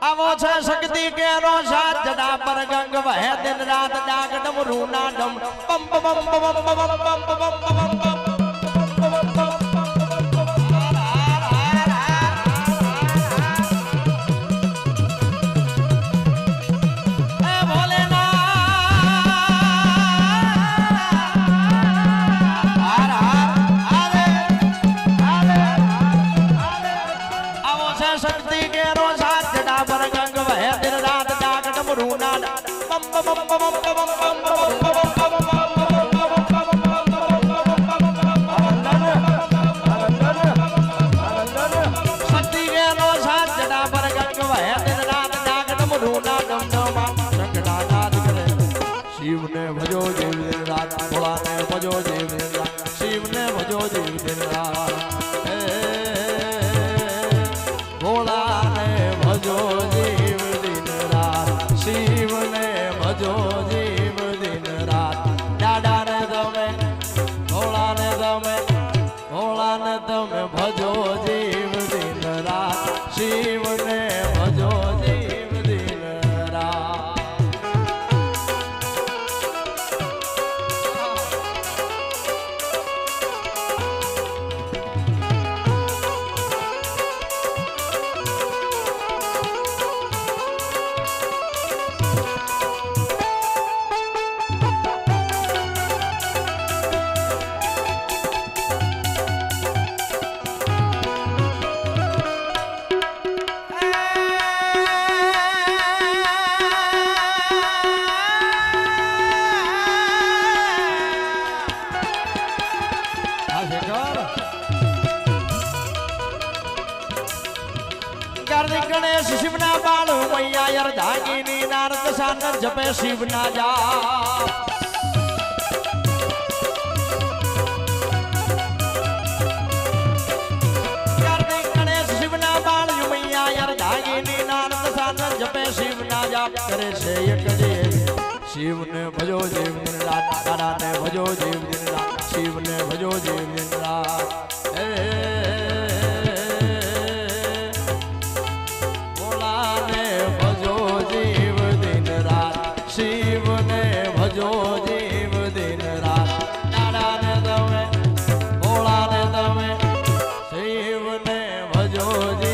आवो छे शक्ति के रो साथ जड़ा पर गंग वह दिन रात डाक डमरू ना डम बम बम बम बम बम बम बम बम बम शक्ति के रो साथ जड़ा पर गंग वह दिन रात डाक डमरू ना बम बम बम बम बम शक्ति के रो साथ जड़ा पर गंग वह दिन रात डाक डमरू ना डम डम शंखड़ा नाद करे शिव ने भजो जीव दिन रात भोला ने भजो जीव दिन रात शिव ने भजो जीव दिन रात भोला ने भजो जीव दिन रात शिव ने भजो जीव दिन रात डाडा ने तमे भोला ने तमे भजो जीव दिन रात शिव ने भजो जीव दिन रात गणेश शिवना बालू मैया यार धागिनी नारद सानंद जपे शिवना जा गणेश शिवना बालू मैया यार धागिनी नारद सानंद जपे शिवना जा करे से एक शिव ने भजो जीव दिन रात दादा ने भजो जीव दिन रात शिव ने भजो जीव दिन रात शिव ने भजो जीव दिन रात दादा ने तमे भोला ने तमे शिव ने भजो जीव